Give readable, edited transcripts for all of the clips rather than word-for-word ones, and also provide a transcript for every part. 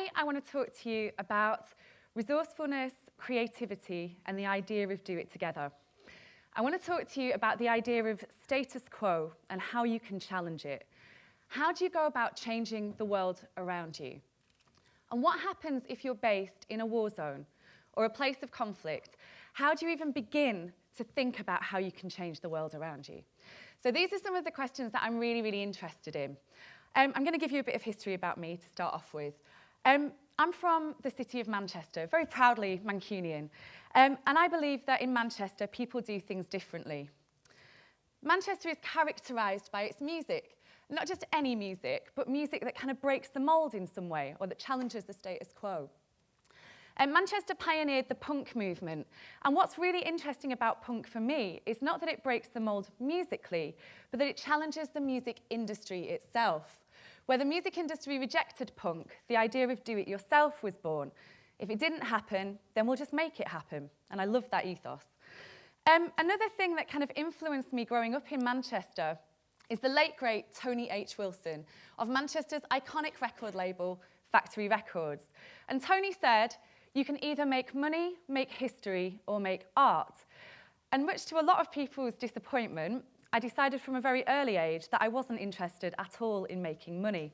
Today, I want to talk to you about resourcefulness, creativity, and the idea of do it together. I want to talk to you about the idea of status quo and how you can challenge it. How do you go about changing the world around you? And what happens if you're based in a war zone or a place of conflict? How do you even begin to think about how you can change the world around you? So these are some of the questions that I'm really interested in. I'm going to give you a bit of history about me to start off with. I'm from the city of Manchester, very proudly Mancunian, and I believe that in Manchester people do things differently. Manchester is characterised by its music, not just any music, but music that kind of breaks the mould in some way or that challenges the status quo. Manchester pioneered the punk movement, and what's really interesting about punk for me is not that it breaks the mould musically, but that it challenges the music industry itself. Where the music industry rejected punk, the idea of do-it-yourself was born. If it didn't happen, then we'll just make it happen, and I love that ethos. Another thing that kind of influenced me growing up in Manchester is the late, great Tony H. Wilson of Manchester's iconic record label, Factory Records. And Tony said, you can either make money, make history, or make art. And much to a lot of people's disappointment, I decided from a very early age that I wasn't interested at all in making money.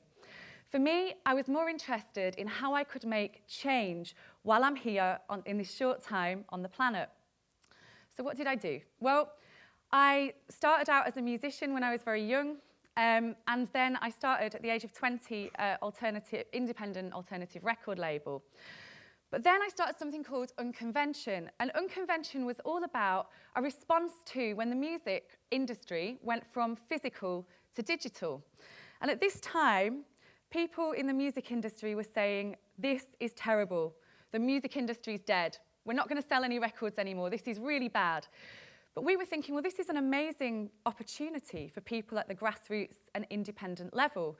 For me, I was more interested in how I could make change while I'm here in this short time on the planet. So what did I do? Well, I started out as a musician when I was very young, and then I started at the age of 20 independent alternative record label. But then I started something called Unconvention, and Unconvention was all about a response to when the music industry went from physical to digital. And at this time, people in the music industry were saying, this is terrible. The music industry is dead. We're not going to sell any records anymore. This is really bad. But we were thinking, well, this is an amazing opportunity for people at the grassroots and independent level.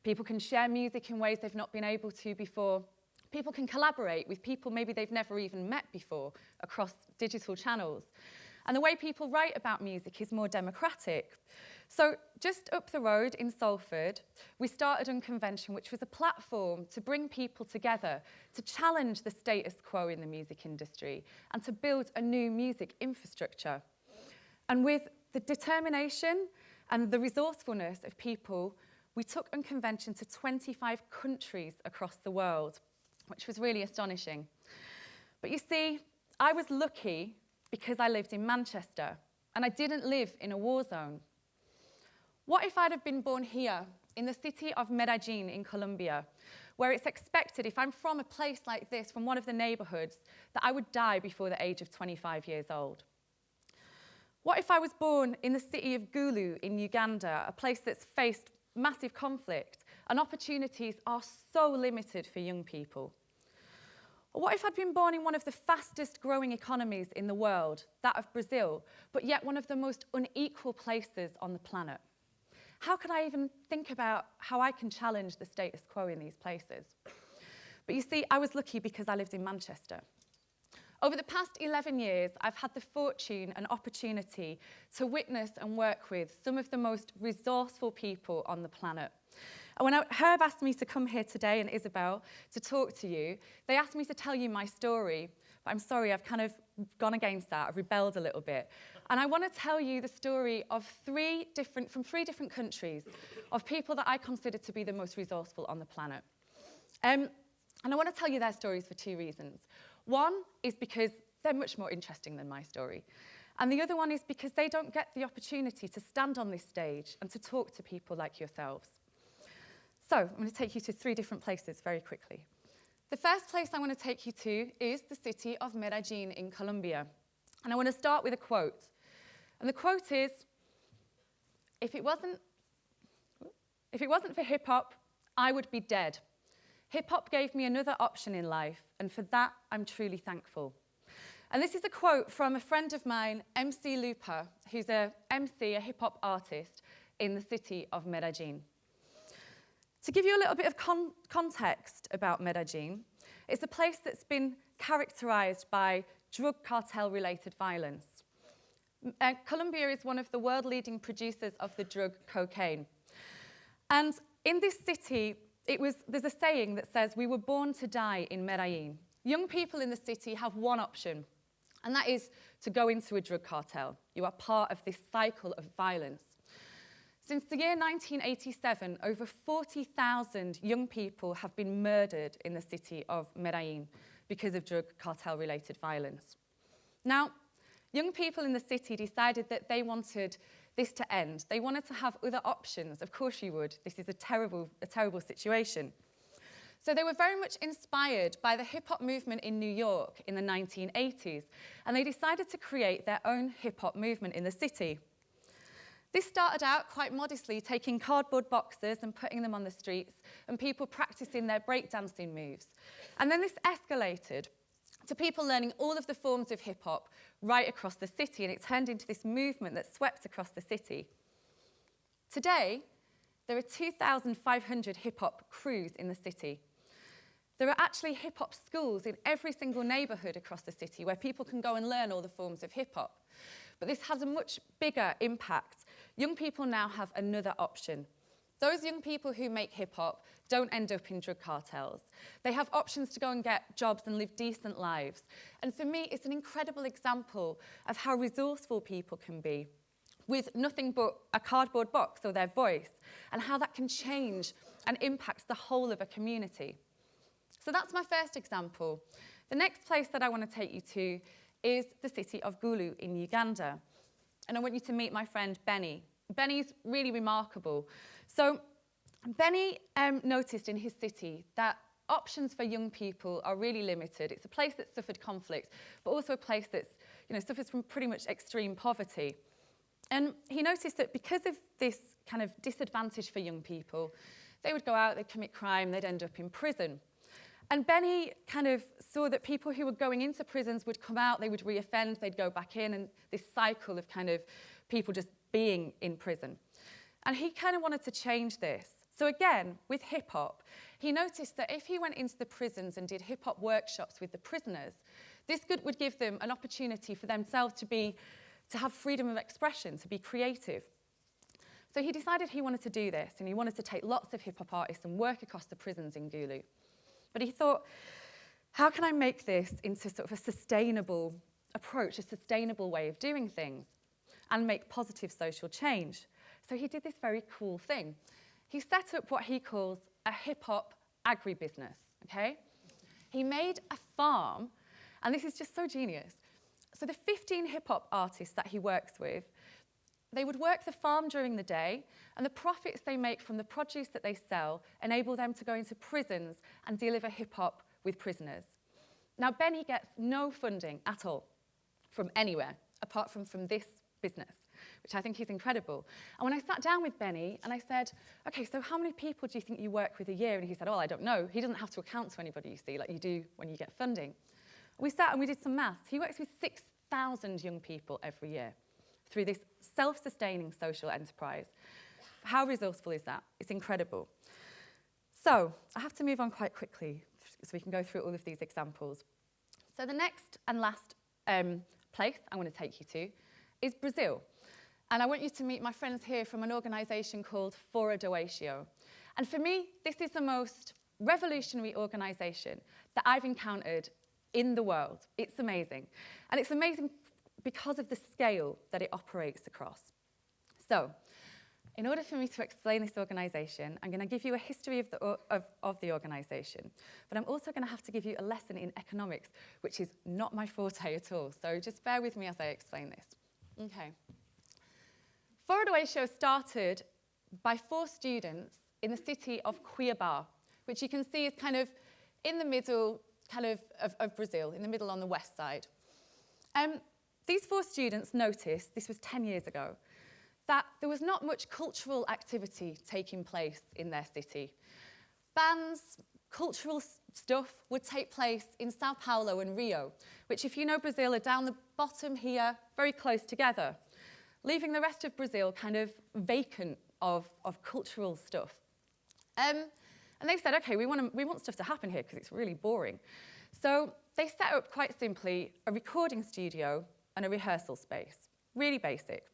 People can share music in ways they've not been able to before. People can collaborate with people maybe they've never even met before across digital channels. And the way people write about music is more democratic. So just up the road in Salford, we started Unconvention, which was a platform to bring people together, to challenge the status quo in the music industry, and to build a new music infrastructure. And with the determination and the resourcefulness of people, we took Unconvention to 25 countries across the world, which was really astonishing. But you see, I was lucky because I lived in Manchester, and I didn't live in a war zone. What if I'd have been born here, in the city of Medellin in Colombia, where it's expected, if I'm from a place like this, from one of the neighborhoods, that I would die before the age of 25 years old? What if I was born in the city of Gullu in Uganda, a place that's faced massive conflict, and opportunities are so limited for young people? Or what if I'd been born in one of the fastest growing economies in the world, that of Brazil, but yet one of the most unequal places on the planet? How could I even think about how I can challenge the status quo in these places? But you see, I was lucky because I lived in Manchester. Over the past 11 years, I've had the fortune and opportunity to witness and work with some of the most resourceful people on the planet. And when Herb asked me to come here today, and Isabel, to talk to you, they asked me to tell you my story. But I'm sorry, I've kind of gone against that. I've rebelled a little bit. And I want to tell you the story of from three different countries, of people that I consider to be the most resourceful on the planet. And I want to tell you their stories for two reasons. One is because they're much more interesting than my story. And the other one is because they don't get the opportunity to stand on this stage and to talk to people like yourselves. So I'm going to take you to three different places very quickly. The first place I want to take you to is the city of Medellin in Colombia. And I want to start with a quote. And the quote is, if it wasn't for hip-hop, I would be dead. Hip-hop gave me another option in life, and for that, I'm truly thankful. And this is a quote from a friend of mine, MC Lupa, who's a hip-hop artist in the city of Medellin. To give you a little bit of context about Medellin, it's a place that's been characterized by drug cartel-related violence. Colombia is one of the world-leading producers of the drug cocaine. And in this city, there's a saying that says, we were born to die in Medellin. Young people in the city have one option, and that is to go into a drug cartel. You are part of this cycle of violence. Since the year 1987, over 40,000 young people have been murdered in the city of Medellin because of drug cartel-related violence. Now, young people in the city decided that they wanted this to end. They wanted to have other options. Of course you would. This is a terrible situation. So they were very much inspired by the hip-hop movement in New York in the 1980s, and they decided to create their own hip-hop movement in the city. This started out quite modestly, taking cardboard boxes and putting them on the streets, and people practicing their breakdancing moves. And then this escalated to people learning all of the forms of hip-hop right across the city, and it turned into this movement that swept across the city. Today, there are 2,500 hip-hop crews in the city. There are actually hip-hop schools in every single neighbourhood across the city where people can go and learn all the forms of hip-hop. But this has a much bigger impact. Young people now have another option. Those young people who make hip-hop don't end up in drug cartels. They have options to go and get jobs and live decent lives. And for me, it's an incredible example of how resourceful people can be with nothing but a cardboard box or their voice, and how that can change and impact the whole of a community. So that's my first example. The next place that I want to take you to is the city of Gullu in Uganda. And I want you to meet my friend Benny. Benny's really remarkable. So Benny noticed in his city that options for young people are really limited. It's a place that's suffered conflict, but also a place that's, suffers from pretty much extreme poverty. And he noticed that because of this kind of disadvantage for young people, they would go out, they'd commit crime, they'd end up in prison. And Benny kind of saw that people who were going into prisons would come out, they would re-offend, they'd go back in, and this cycle of kind of people just being in prison. And he kind of wanted to change this. So again, with hip-hop, he noticed that if he went into the prisons and did hip-hop workshops with the prisoners, this would give them an opportunity for themselves to have freedom of expression, to be creative. So he decided he wanted to do this, and he wanted to take lots of hip-hop artists and work across the prisons in Gullu. But he thought, how can I make this into sort of a sustainable approach, a sustainable way of doing things, and make positive social change? So he did this very cool thing. He set up what he calls a hip-hop agribusiness, okay? He made a farm, and this is just so genius. So the 15 hip-hop artists that he works with, they would work the farm during the day, and the profits they make from the produce that they sell enable them to go into prisons and deliver hip-hop with prisoners. Now, Benny gets no funding at all from anywhere, apart from this business, which I think is incredible. And when I sat down with Benny and I said, okay, so how many people do you think you work with a year? And he said, oh, I don't know. He doesn't have to account to anybody, you see, like you do when you get funding. We sat and we did some maths. He works with 6,000 young people every year through this self-sustaining social enterprise. How resourceful is that? It's incredible. So I have to move on quite quickly so we can go through all of these examples. So the next and last place I want to take you to is Brazil. And I want you to meet my friends here from an organisation called Fora do Oeixo. And for me, this is the most revolutionary organisation that I've encountered in the world. It's amazing. And it's amazing because of the scale that it operates across. So, in order for me to explain this organisation, I'm going to give you a history of the organisation, but I'm also going to have to give you a lesson in economics, which is not my forte at all. So just bear with me as I explain this. Okay. Fora do Oeixo started by 4 students in the city of Cuiabá, which you can see is kind of in the middle of Brazil, in the middle on the west side. These 4 students noticed, this was 10 years ago, that there was not much cultural activity taking place in their city. Bands, cultural stuff would take place in Sao Paulo and Rio, which, if you know Brazil, are down the bottom here, very close together, leaving the rest of Brazil kind of vacant of cultural stuff. And they said, okay, we want stuff to happen here because it's really boring. So they set up, quite simply, a recording studio and a rehearsal space, really basic.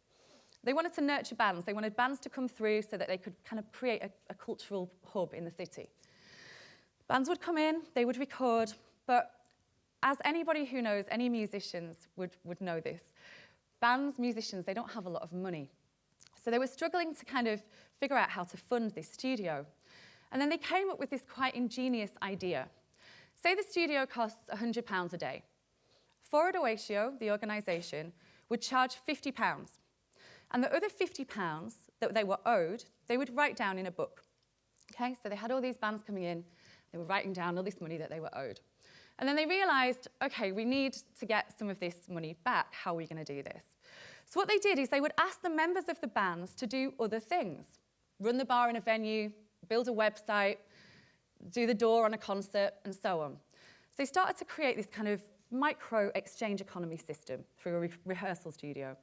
They wanted to nurture bands. They wanted bands to come through so that they could kind of create a cultural hub in the city. Bands would come in, they would record, but as anybody who knows, any musicians would know this, bands, musicians, they don't have a lot of money. So they were struggling to kind of figure out how to fund this studio. And then they came up with this quite ingenious idea. Say the studio costs £100 a day. Forward Oatio, the organisation, would charge £50. And the other £50 that they were owed, they would write down in a book. Okay, so they had all these bands coming in, they were writing down all this money that they were owed. And then they realised, okay, we need to get some of this money back. How are we going to do this? So what they did is they would ask the members of the bands to do other things. Run the bar in a venue, build a website, do the door on a concert, and so on. So they started to create this kind of micro exchange economy system through a rehearsal studio.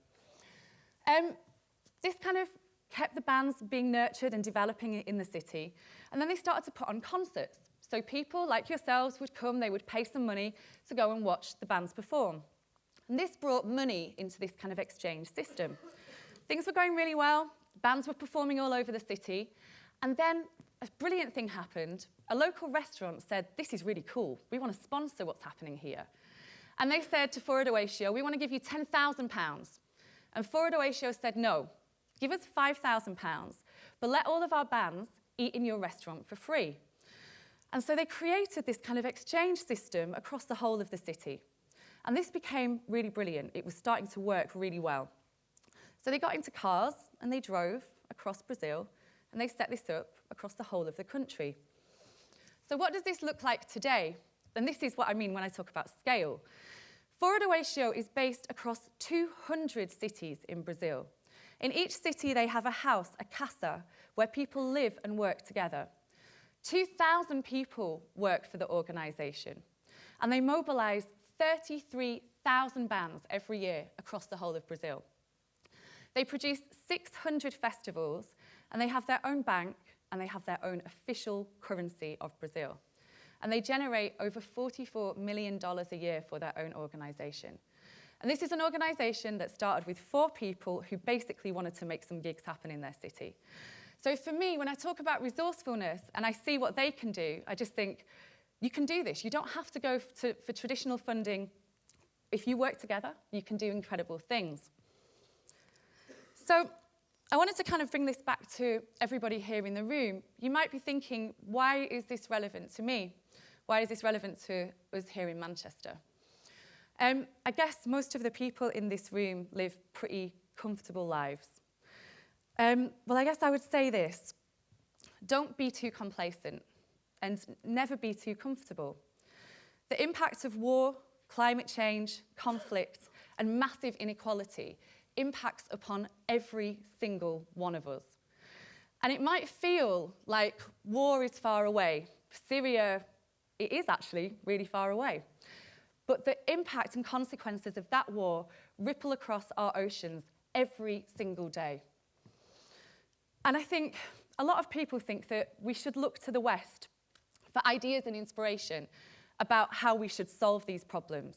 This kind of kept the bands being nurtured and developing in the city. And then they started to put on concerts. So people like yourselves would come, they would pay some money to go and watch the bands perform. And this brought money into this kind of exchange system. Things were going really well. Bands were performing all over the city. And then a brilliant thing happened. A local restaurant said, this is really cool. We want to sponsor what's happening here. And they said to Forward Oatio, we want to give you £10,000. And Forward Oatio said, no, give us £5,000, but let all of our bands eat in your restaurant for free. And so they created this kind of exchange system across the whole of the city. And this became really brilliant. It was starting to work really well. So they got into cars and they drove across Brazil and they set this up across the whole of the country. So what does this look like today? And this is what I mean when I talk about scale. Forward Oatio is based across 200 cities in Brazil. In each city, they have a house, a casa, where people live and work together. 2,000 people work for the organisation, and they mobilise 33,000 bands every year across the whole of Brazil. They produce 600 festivals, and they have their own bank, and they have their own official currency of Brazil. And they generate over $44 million a year for their own organisation. And this is an organisation that started with 4 people who basically wanted to make some gigs happen in their city. So for me, when I talk about resourcefulness and I see what they can do, I just think, you can do this. You don't have to go for traditional funding. If you work together, you can do incredible things. So I wanted to kind of bring this back to everybody here in the room. You might be thinking, why is this relevant to me? Why is this relevant to us here in Manchester? I guess most of the people in this room live pretty comfortable lives. Well, I guess I would say this. Don't be too complacent and never be too comfortable. The impact of war, climate change, conflict, and massive inequality impacts upon every single one of us. And it might feel like war is far away. Syria, it is actually really far away. But the impact and consequences of that war ripple across our oceans every single day. And I think a lot of people think that we should look to the West for ideas and inspiration about how we should solve these problems.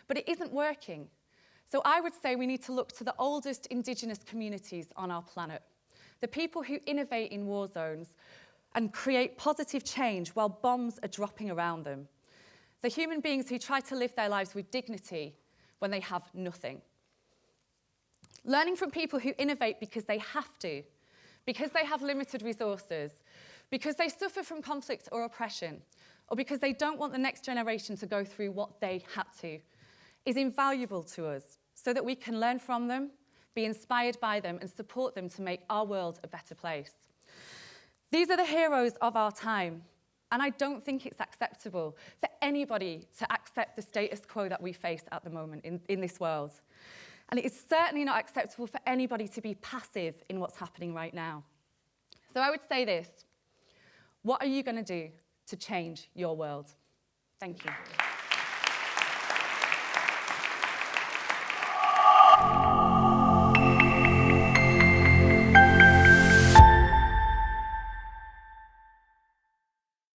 But it isn't working. So I would say we need to look to the oldest indigenous communities on our planet, the people who innovate in war zones and create positive change while bombs are dropping around them, the human beings who try to live their lives with dignity when they have nothing. Learning from people who innovate because they have to, because they have limited resources, because they suffer from conflict or oppression, or because they don't want the next generation to go through what they had to, is invaluable to us so that we can learn from them, be inspired by them, and support them to make our world a better place. These are the heroes of our time, and I don't think it's acceptable for anybody to accept the status quo that we face at the moment in this world. And it is certainly not acceptable for anybody to be passive in what's happening right now. So I would say this: what are you going to do to change your world? Thank you.